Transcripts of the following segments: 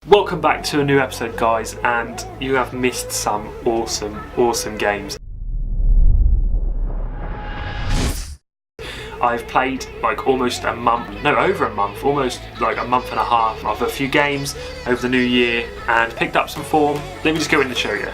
Welcome back to a new episode, guys, and you have missed some awesome games. I've played like almost a month, no, over a month, almost like a month and a half of a few games over the new year and picked up some form. Let me just go in and show you.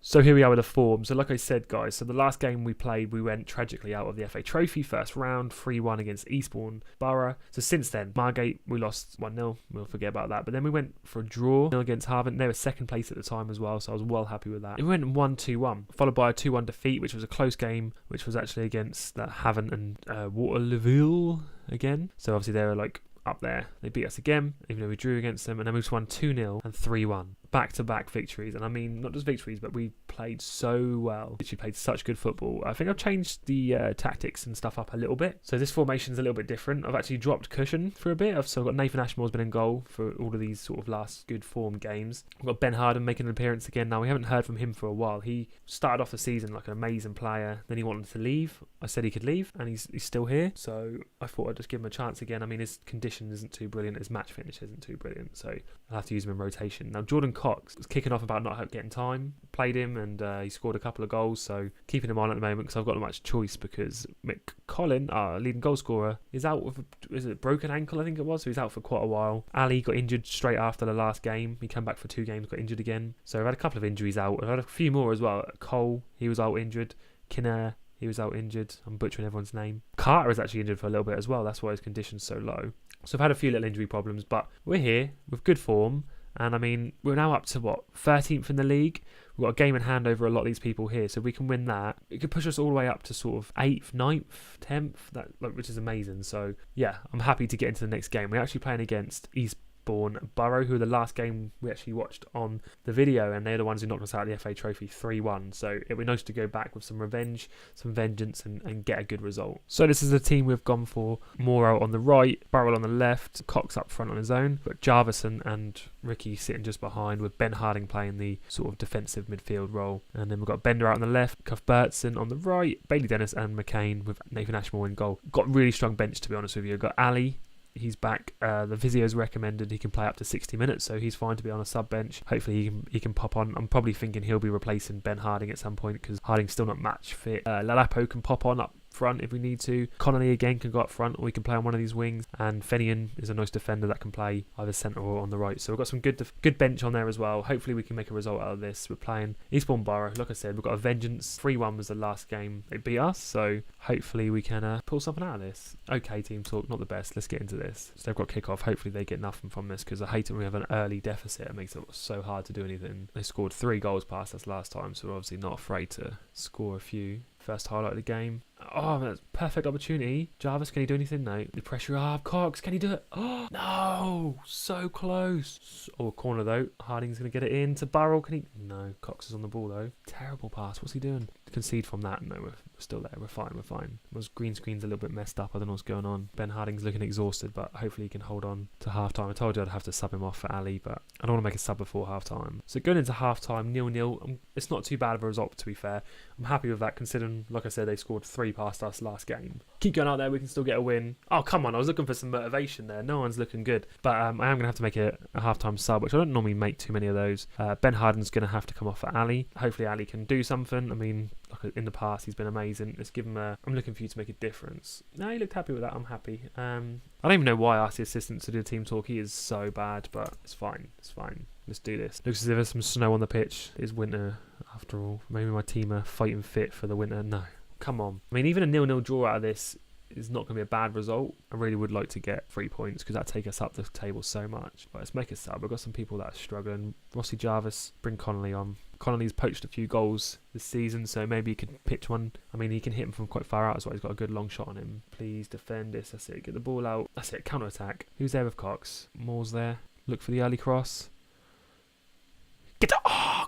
So here we are with the form. So like I said, guys, so the last game we played, we went tragically out of the FA Trophy first round, 3-1 against Eastbourne Borough. So since then, Margate, we lost 1-0. We'll forget about that. But then we went for a draw against Harvard. They were second place at the time as well, so I was well happy with that. We went 1-2-1, followed by a 2-1 defeat, which was a close game, which was actually against Havant and Waterlooville again. So obviously they were like up there. They beat us again, even though we drew against them, and then we just won 2-0 and 3-1. Back-to-back victories, and I mean not just victories, but we played so well. Literally played such good football. I think I've changed the tactics and stuff up a little bit, so this formation's a little bit different. I've actually dropped Cushion for a bit. So I've got Nathan Ashmore's been in goal for all of these sort of last good form games. I've got Ben Harden making an appearance again. Now we haven't heard from him for a while. He started off the season like an amazing player, then he wanted to leave. I said he could leave, and he's still here, so I thought I'd just give him a chance again. I mean, his condition isn't too brilliant, his match finish isn't too brilliant, so I'll have to use him in rotation. Now Jordan Cox was kicking off about not getting time, played him, and he scored a couple of goals, so keeping him on at the moment because I've got not much choice because Mick Collin, our leading goal scorer, is out with a broken ankle, I think it was, so he's out for quite a while. Ali got injured straight after the last game. He came back for 2 games, got injured again, so I've had a couple of injuries out. I've had a few more as well. Cole, he was out injured. Kinnair, he was out injured. I'm butchering everyone's name. Carter is actually injured for a little bit as well. That's why his condition's so low. So I've had a few little injury problems, but we're here with good form. And I mean, we're now up to 13th in the league. We've got a game in hand over a lot of these people here, so if we can win that, it could push us all the way up to sort of 8th, 9th, 10th, which is amazing. So yeah, I'm happy to get into the next game. We're actually playing against Eastbourne Borough, who are the last game we actually watched on the video, and they're the ones who knocked us out of the FA Trophy 3-1. So it'd be nice to go back with some revenge, some vengeance, and get a good result. So this is the team we've gone for. Morrow on the right, Burrell on the left, Cox up front on his own, but Jarvison and Ricky sitting just behind, with Ben Harding playing the sort of defensive midfield role. And then we've got Bender out on the left, Cuthbertson on the right, Bailey Dennis and McCain with Nathan Ashmore in goal. Got really strong bench, to be honest with you. We've got Ali. He's back. The physio's recommended he can play up to 60 minutes, so he's fine to be on a sub bench. Hopefully he can pop on. I'm probably thinking he'll be replacing Ben Harding at some point because Harding's still not match fit. Lalapo can pop on up front if we need to. Connolly again can go up front, or we can play on one of these wings. And Fenian is a nice defender that can play either centre or on the right. So we've got some good bench on there as well. Hopefully we can make a result out of this. We're playing Eastbourne Borough. Like I said, we've got a vengeance. 3-1 was the last game they beat us, so hopefully we can pull something out of this. Okay, team talk, not the best. Let's get into this. So they've got kick-off. Hopefully they get nothing from this because I hate it when we have an early deficit. It makes it so hard to do anything. They scored 3 goals past us last time, so we're obviously not afraid to score a few. First highlight of the game. Oh, that's perfect opportunity. Jarvis, can he do anything? No. The pressure up. Cox, can he do it? Oh, no. So close. Oh, corner though. Harding's going to get it in to Burrell. Can he? No. Cox is on the ball though. Terrible pass. What's he doing? Concede from that. No, we're still there. We're fine. Was green screen's a little bit messed up. I don't know what's going on. Ben Harding's looking exhausted, but hopefully he can hold on to half-time. I told you I'd have to sub him off for Ali, but I don't want to make a sub before half-time. So going into half-time, 0-0. It's not too bad of a result, to be fair. I'm happy with that considering, like I said, they scored 3 past us last game. Keep going out there, we can still get a win. Oh, come on, I was looking for some motivation there. No one's looking good. But I am going to have to make a half-time sub, which I don't normally make too many of those. Ben Harden's going to have to come off for Ali. Hopefully Ali can do something. I mean, like in the past, he's been amazing. Let's give him I'm looking for you to make a difference. No, he looked happy with that. I'm happy. I don't even know why I asked the assistant to do the team talk. He is so bad, but it's fine. Let's do this. Looks as if there's some snow on the pitch. It's winter, after all. Maybe my team are fighting fit for the winter. No, come on. I mean, even a 0-0 draw out of this is not going to be a bad result. I really would like to get 3 points because that take us up the table so much. But let's make a sub. We've got some people that are struggling. Rossi Jarvis, bring Connolly on. Connolly's poached a few goals this season, so maybe he could pitch one. I mean, he can hit him from quite far out as well. He's got a good long shot on him. Please defend this. That's it. Get the ball out. That's it. Counter attack. Who's there with Cox? Moore's there. Look for the early cross.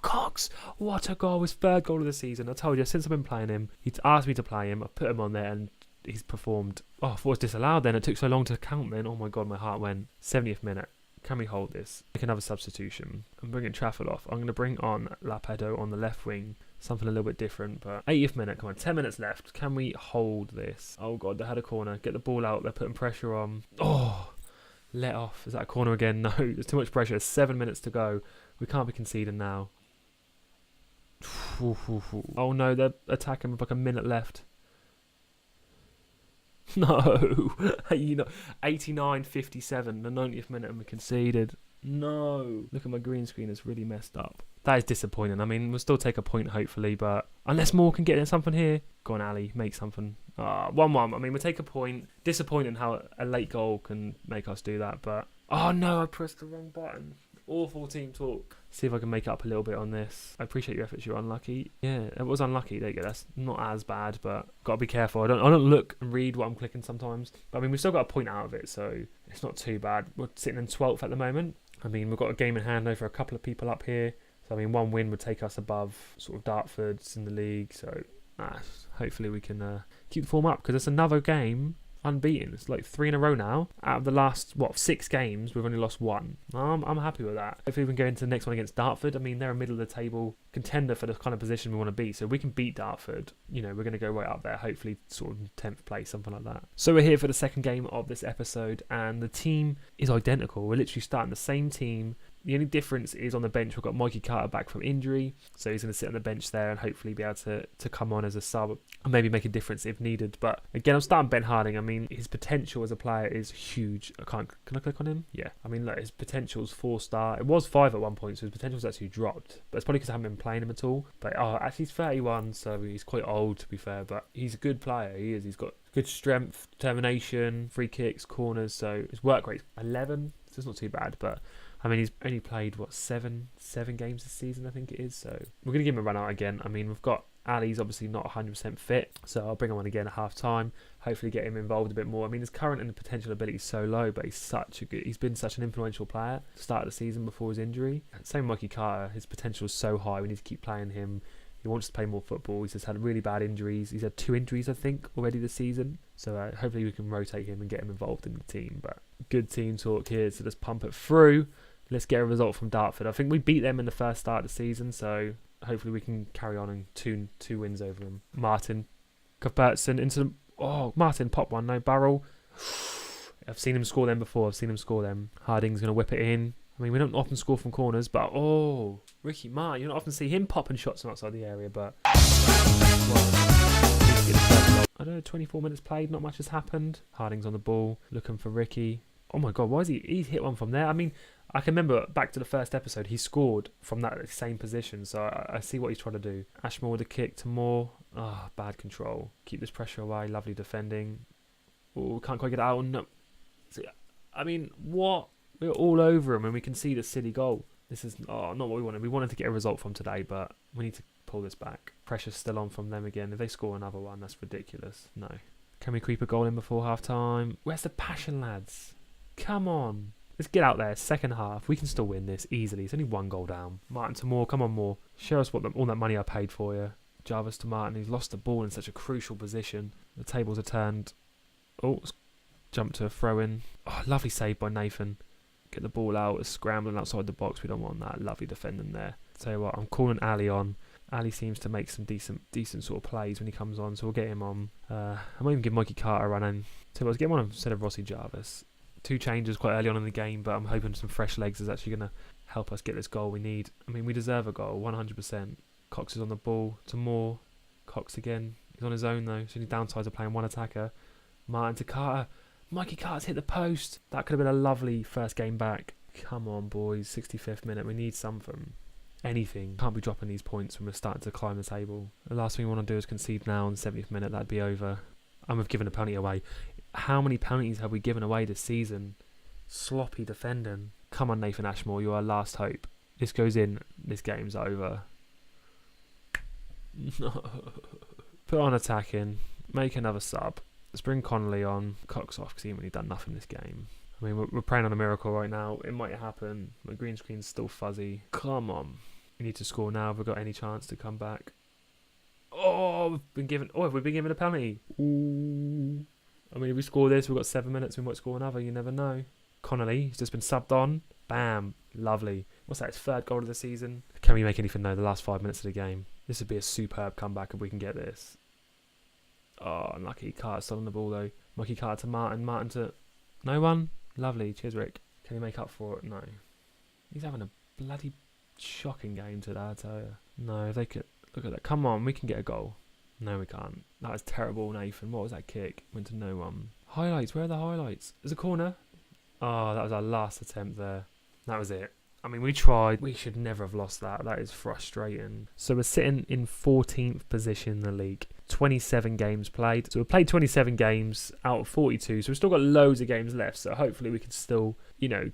Cox! What a goal. His 3rd goal of the season. I told you, since I've been playing him, he's asked me to play him. I've put him on there and he's performed. Oh, I thought it was disallowed then. It took so long to count then. Oh my god, my heart went. 70th minute. Can we hold this? Make another substitution. I'm bringing Trafford off. I'm going to bring on Lapedo on the left wing. Something a little bit different, but 80th minute. Come on, 10 minutes left. Can we hold this? Oh god, they had a corner. Get the ball out. They're putting pressure on. Oh, Let off. Is that a corner again? No, there's too much pressure. There's 7 minutes to go. We can't be conceding now. Oh no, they're attacking with like a minute left. No. 89-57, the 90th minute, and we conceded. No. Look at my green screen, it's really messed up. That is disappointing. I mean, we'll still take a point, hopefully, but unless Moore can get in something here. Go on, Ali, make something. 1-1. I mean, we'll take a point. Disappointing how a late goal can make us do that, but... Oh, no, I pressed the wrong button. Awful team talk. See if I can make up a little bit on this. I appreciate your efforts. You're unlucky. Yeah, it was unlucky. There you go. That's not as bad, but got to be careful. I don't look and read what I'm clicking sometimes. But I mean, we've still got a point out of it, so it's not too bad. We're sitting in 12th at the moment. I mean, we've got a game in hand over a couple of people up here. So I mean, one win would take us above sort of Dartford's in the league. So hopefully we can keep the form up, because it's another game unbeaten. It's like 3 in a row now. Out of the last 6 games, we've only lost 1. I'm happy with that. If we can go into the next one against Dartford, I mean, they're a middle of the table contender for the kind of position we want to be. So if we can beat Dartford, you know, we're going to go right up there, hopefully sort of 10th place, something like that. So we're here for the second game of this episode, and the team is identical. We're literally starting the same team. The only difference is on the bench, we've got Mikey Carter back from injury, so he's going to sit on the bench there and hopefully be able to come on as a sub and maybe make a difference if needed. But again, I'm starting Ben Harding. I mean, his potential as a player is huge. Can I click on him? Yeah. I mean, look, his potential's 4-star. It was 5 at one point, so his potential's actually dropped. But it's probably because I haven't been playing him at all. But actually, he's 31, so he's quite old to be fair. But he's a good player. He is. He's got good strength, determination, free kicks, corners. So his work rate's 11. So it's not too bad, but I mean, he's only played, seven games this season, I think it is. So we're going to give him a run out again. I mean, we've got Ali's obviously not 100% fit, so I'll bring him on again at half time. Hopefully get him involved a bit more. I mean, his current and potential ability is so low, but he's been such an influential player at the start of the season before his injury. Same with Mikey Carter. His potential is so high. We need to keep playing him. He wants to play more football. He's just had really bad injuries. He's had 2 injuries, I think, already this season. So hopefully we can rotate him and get him involved in the team. But good team talk here, so let's pump it through. Let's get a result from Dartford. I think we beat them in the first start of the season, so hopefully we can carry on and two wins over them. Martin Cuthbertson into Martin pop one, no barrel. I've seen him score them before. Harding's going to whip it in. I mean, we don't often score from corners, but Ricky Martin, you don't often see him popping shots from outside the area, but I don't know, 24 minutes played, not much has happened. Harding's on the ball, looking for Ricky. Oh my god, why is he's hit one from there? I mean, I can remember back to the first episode, he scored from that same position, so I see what he's trying to do. Ashmore with a kick to Moore. Bad control. Keep this pressure away, lovely defending. Can't quite get it out. No. I mean, what? We're all over him and we can see the silly goal. This is not what we wanted. We wanted to get a result from today, but we need to pull this back. Pressure's still on from them again. If they score another one, that's ridiculous. No. Can we creep a goal in before half time? Where's the passion, lads? Come on. Let's get out there. Second half. We can still win this easily. It's only 1 goal down. Martin to Moore. Come on, Moore. Show us all that money I paid for you. Jarvis to Martin. He's lost the ball in such a crucial position. The tables are turned. Jump to a throw-in. Lovely save by Nathan. Get the ball out. It's scrambling outside the box. We don't want that. Lovely defending there. Tell you what, I'm calling Ali on. Ali seems to make some decent sort of plays when he comes on, so we'll get him on. I might even give Mikey Carter a run in. So let's get him on instead of Rossi Jarvis. 2 changes quite early on in the game, but I'm hoping some fresh legs is actually going to help us get this goal we need. I mean, we deserve a goal, 100%. Cox is on the ball to Moore. Cox again. He's on his own though, so any downsides of playing 1 attacker. Martin to Carter. Mikey Carter's hit the post. That could have been a lovely first game back. Come on, boys. 65th minute. We need something. Anything. Can't be dropping these points when we're starting to climb the table. The last thing we want to do is concede now on the 70th minute. That'd be over. And we've given a penalty away. How many penalties have we given away this season? Sloppy defending. Come on, Nathan Ashmore. You're our last hope. This goes in. This game's over. Put on attacking. Make another sub. Let's bring Connolly on. Cox off because he ain't really done nothing this game. I mean, we're praying on a miracle right now. It might happen. My green screen's still fuzzy. Come on. We need to score now if we've got any chance to come back. Have we been given a penalty? Ooh. I mean, if we score this, we've got 7 minutes. We might score another. You never know. Connolly, he's just been subbed on. Bam. Lovely. What's that? His 3rd goal of the season. Can we make anything though? The last 5 minutes of the game. This would be a superb comeback if we can get this. Unlucky. Carter's still on the ball though. Mikey Carter to Martin. Martin to... No one? Lovely. Cheers, Rick. Can he make up for it? No. He's having a bloody shocking game today, I tell you. No, if they could... Look at that. Come on, we can get a goal. No, we can't. That was terrible, Nathan. What was that kick? Went to no one. Highlights. Where are the highlights? There's a corner. Oh, that was our last attempt there. That was it. I mean, we tried. We should never have lost that. That is frustrating. So we're sitting in 14th position in the league. 27 games played. So we've played 27 games out of 42. So we've still got loads of games left. So hopefully we can still,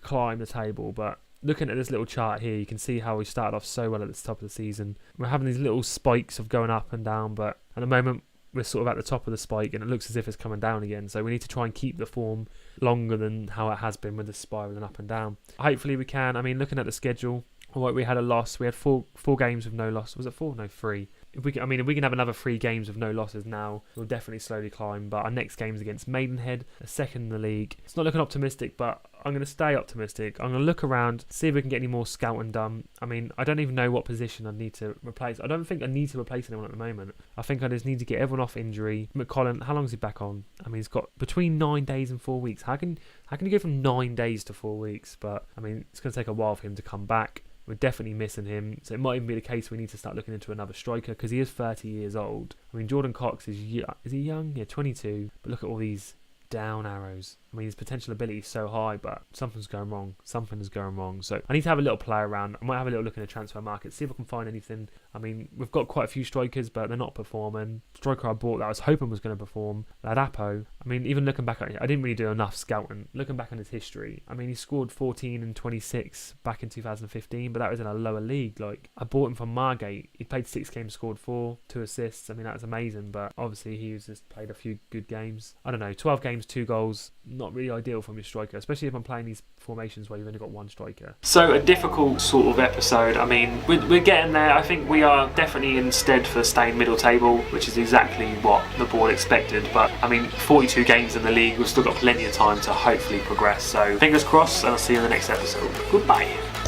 climb the table. But looking at this little chart here, you can see how we started off so well at the top of the season. We're having these little spikes of going up and down. But at the moment, we're sort of at the top of the spike and it looks as if it's coming down again. So we need to try and keep the form longer than how it has been with the spiraling up and down. Hopefully we can. I mean, looking at the schedule, we had a loss. We had four games with no loss. Was it 4? No, 3. If we can have another 3 games with no losses now, we'll definitely slowly climb. But our next game is against Maidenhead, a second in the league. It's not looking optimistic, but I'm going to stay optimistic. I'm going to look around, see if we can get any more scouting done. I mean, I don't even know what position I need to replace. I don't think I need to replace anyone at the moment. I think I just need to get everyone off injury. McCollum, how long is he back on? I mean, he's got between 9 days and 4 weeks. How can you go from 9 days to 4 weeks? But, I mean, it's going to take a while for him to come back. We're definitely missing him. So it might even be the case we need to start looking into another striker because he is 30 years old. I mean, Jordan Cox is he young? Yeah, 22. But look at all these down arrows. I mean, his potential ability is so high, but something's going wrong. Something is going wrong. So I need to have a little play around. I might have a little look in the transfer market, see if I can find anything. I mean, we've got quite a few strikers, but they're not performing. Striker I bought that I was hoping was going to perform, Ladapo. I mean, even looking back at it, I didn't really do enough scouting. Looking back on his history, I mean, he scored 14 and 26 back in 2015, but that was in a lower league. Like, I bought him from Margate. He played 6 games, scored 4, 2 assists. I mean, that was amazing, but obviously he was just played a few good games. I don't know, 12 games, 2 goals, not really ideal from your striker, especially if I'm playing these formations where you've only got 1 striker. So a difficult sort of episode. I mean, we're getting there. I think we are definitely instead for staying middle table, which is exactly what the board expected. But I mean, 42 games in the league, we've still got plenty of time to hopefully progress. So fingers crossed, and I'll see you in the next episode. Goodbye.